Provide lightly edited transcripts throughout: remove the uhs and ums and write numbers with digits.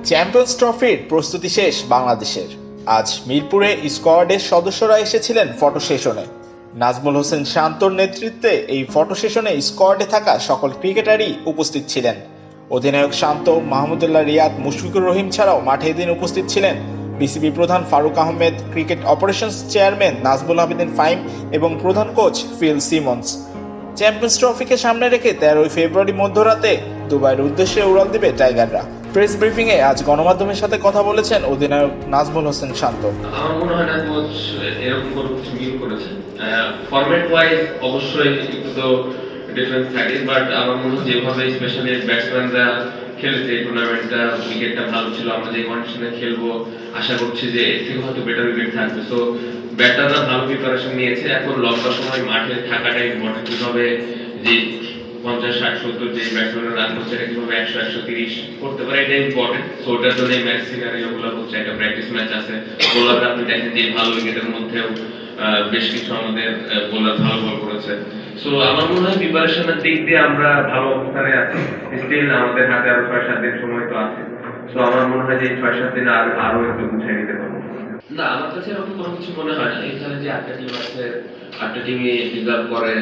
Champions ট্রফির প্রস্তুতি শেষ বাংলাদেশের। আজ মিরপুরে স্কোয়াডের সদস্যরা এসেছিলেন ফটো সেশনে। নাজমুল হোসেন শান্তর নেতৃত্বে এই ফটো সেশনে স্কোয়াডে থাকা সকল ক্রিকেটারই উপস্থিত ছিলেন। অধিনায়ক শান্ত, মাহমুদুল্লাহ রিয়াদ, মুশফিকুর রহিম ছাড়াও মাঠে এদিন উপস্থিত ছিলেন বিসিবি প্রধান Faruque Ahmed, cricket operations chairman Nazmul Abedin Fahim এবং প্রধান কোচ ফিল সিমন্স। চ্যাম্পিয়ন্স ট্রফিকে সামনে রেখে 13 ফেব্রুয়ারি মধ্যরাতে দুবাইয়ের উদ্দেশ্যে উড়াল দিবে টাইগাররা। প্রেস ব্রিফিং এ আজ গণমাধ্যমের সাথে কথা বলেছেন অধিনায়ক নাজমুল হোসেন শান্ত। আমার মনে হয় না কোচ এরকম কোনো কিছু মিল করেছে। ফরম্যাট ওয়াইজ অবশ্যই একটু তো ডিফারেন্স থাকে, বাট আমার মনে হয় যেভাবে স্পেশালি ব্যাটসম্যানরা খেলেছে এই টুর্নামেন্টটা, উইকেটটা ভালো ছিল। আমরা যে কন্ডিশনে খেলবো আশা করছি যে এর থেকে হয়তো বেটার উইকেট থাকবে। সো ব্যাটাররা ভালো প্রিপারেশন নিয়েছে। এখন লম্বা সময় মাঠে থাকাটাই ইম্পর্টেন্ট। কিভাবে যে 50, 60, 70 যে ব্যাটসম্যানরা রান করছে এটা কিভাবে 100, 130 করতে পারে এটা ইম্পর্টেন্ট। সো ওটার জন্য ম্যাচ সিনারিওগুলো হচ্ছে, একটা প্র্যাকটিস ম্যাচ আছে। বোলাররা আপনি দেখেন যে ভালো উইকেটের মধ্যেও বেশ কিছু আমাদের বোলার ভালো বল করেছে। সো আমার মনে হয় প্রিপারেশনের দিক দিয়ে আমরা ভালো অবস্থানে আছি। স্টিল আমাদের হাতে আরো 6-7 দিন সময় তো আছে। সো আমার মনে হয় যে এই 6-7 দিন আরো একটু গুছিয়ে নিতে পারবো। না, আমার কাছে এরকম কোনো কিছু মনে হয় না। এখানে যে 8টা টিম আছে, 8টা টিমই ডিজার্ভ করে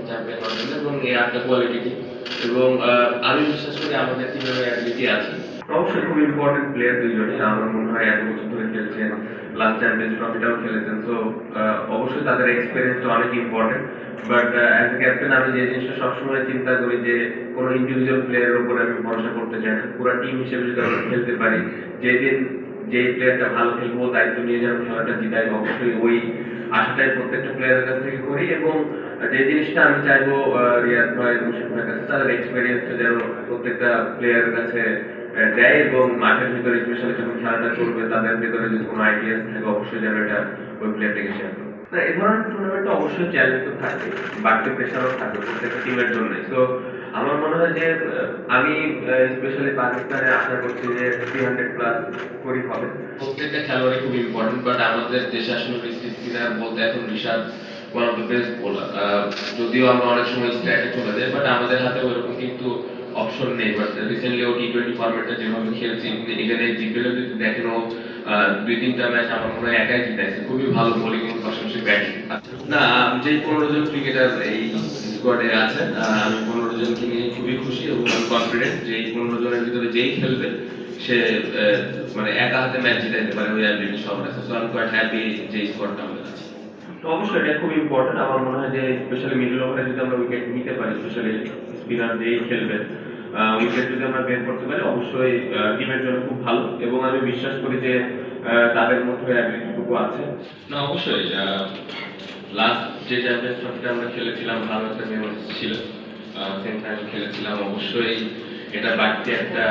চ্যাম্পিয়ন হওয়ার জন্য, এবং এই 8টা কোয়ালিটি টিম। এবং আমি বিশ্বাস করি আমাদের টিমের অ্যাবিলিটি আছে। অবশ্যই খুব ইম্পর্টেন্ট প্লেয়ার দুইজনই। আমার মনে হয় এত বছর ধরে খেলছেন, লাস্ট চ্যাম্পিয়ন্স ট্রফিটাও খেলেছেন। সো অবশ্যই তাদের এক্সপিরিয়েন্সটা অনেক important. But as a captain আমি যে জিনিসটা সবসময় চিন্তা করি যে কোনো ইন্ডিভিজুয়াল প্লেয়ারের উপর আমি ভরসা করতে চাই না। পুরো টিম হিসেবে যদি আমরা খেলতে পারি, যেদিন যে প্লেয়ারটা ভালো খেলবো দায়িত্ব নিয়ে যেন খেলাটা জিতাই, অবশ্যই ওই আশাটাই প্রত্যেকটা প্লেয়ারের কাছ থেকে করি। এবং যে জিনিসটা আমি চাইবো রিয়াদ ভাই, মুশফিক ভাইয়ের কাছে, তাদের এক্সপিরিয়েন্সটা যেন প্রত্যেকটা প্লেয়ারের কাছে দেয়। এবং মাঠের ভিতরে স্পেশালি যখন খেলাটা চলবে তাদের ভিতরে যদি কোনো আইডিয়াস থাকে অবশ্যই যেন এটা ওই প্লেয়ারটাকে শেয়ার করে। না, এই ধরনের টুর্নামেন্টে অবশ্যই চ্যালেঞ্জ তো থাকবে, বাড়তি প্রেশারও থাকবে প্রত্যেকটা টিমের জন্য। তো আমার মনে হয় যে আমি স্পেশালি পাকিস্তানে আশা করছি যে 300+ করি হবে। প্রত্যেকটা খেলোয়াড়ই খুব ইম্পর্টেন্ট, বাট আমাদের দেশে আসলে স্পিনার বলতে এখন Rishad one of the best bowler. যদিও আমরা অনেক সময় স্ট্র্যাটে চলে যাই, বাট আমাদের হাতে ওইরকম কিন্তু অপশন নেই। বাট রিসেন্টলি ও টি20 ফরম্যাটটা যেভাবে খেলছে, ইভেন এই জিপিএলে যদি দেখেন ও 2-3টা ম্যাচ আমার মনে হয় একাই জিতাইছে। খুবই ভালো বোলিং এবং পাশাপাশি ব্যাটিং। না, যে 15 জন ক্রিকেটার এই স্কোয়াডে আছে, আমি 15 জনকে নিয়ে খুবই খুশি এবং আমি কনফিডেন্ট যে এই 15 জনের ভিতরে যেই খেলবে সে মানে একা হাতে ম্যাচ জিতাইতে পারে, ওই অ্যাবিলিটি সবার আছে। সো আমি কোয়াইট হ্যাপি যে স্কোয়াডটা আমাদের আছে। তো অবশ্যই এটা খুব ইম্পর্টেন্ট। আমার মনে হয় যে স্পেশালি মিডল ওভারে যদি আমরা উইকেট নিতে পারি, স্পেশালি স্পিনার যেই খেলবে, উইকেট যদি আমরা বের করতে পারি অবশ্যই টিমের জন্য খুব ভালো। এবং আমি বিশ্বাস করি যে তাদের মধ্যে অ্যাবিলিটিটুকু আছে। না, অবশ্যই লাস্ট যে চ্যাম্পিয়ন্স ট্রফিটা আমরা খেলেছিলাম ভালো একটা মেমোরিজ ছিল। সেম টাইম খেলেছিলাম, অবশ্যই এটা বাড়তি একটা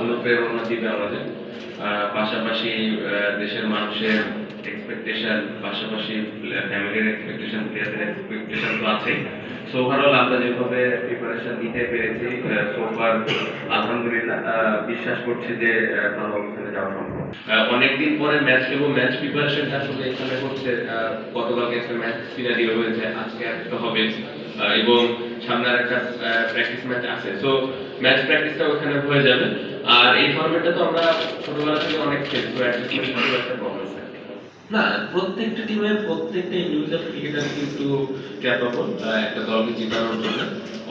অনুপ্রেরণা দিবে আমাদের। পাশাপাশি দেশের মানুষের এক্সপেকটেশন, পাশাপাশি ফ্যামিলির এক্সপেকটেশন, প্লেয়ারদের এক্সপেকটেশন তো আছেই। সো ওভারঅল আমরা যেভাবে প্রিপারেশন নিতে পেরেছি সোফার আলহামদুলিল্লাহ, বিশ্বাস করছি যে ভালো অবস্থানে যাওয়া সম্ভব। অনেকদিন পরে ম্যাচ খেলবো, ম্যাচ প্রিপারেশনটা আসলে এখানে হচ্ছে। গতকালকে একটা ম্যাচ সিনারিও হয়েছে, আজকে একটা হবে, এবং সামনে একটা প্র্যাকটিস ম্যাচ আছে। সো ম্যাচ প্র্যাকটিসটা ওখানে হয়ে যাবে। আর এই ফরম্যাটটা তো আমরা ছোটবেলা থেকে অনেক খেলছি, একটা প্রবলেম না। প্রত্যেকটা টিমের প্রত্যেকটা ইন্ডিভিজুয়াল ক্রিকেটার কিন্তু ক্যাপাবল একটা দলকে জেতানোর জন্য।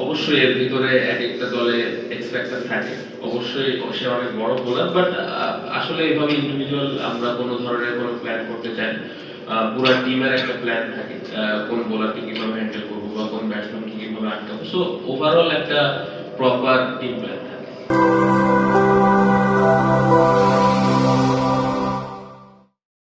অবশ্যই এর ভিতরে এক একটা দলে এক্সপেক্টার থাকে, অবশ্যই সে অনেক বড় বোলার, বাট আসলে এইভাবে ইন্ডিভিজুয়াল আমরা কোনো ধরনের কোনো প্ল্যান করতে চাই। পুরো টিমের একটা প্ল্যান থাকে, কোন বোলারকে কিভাবে হ্যান্ডেল করবো বা কোন ব্যাটসম্যানকে কিভাবে আটকাবো। সো ওভারঅল একটা প্রপার টিম প্ল্যান।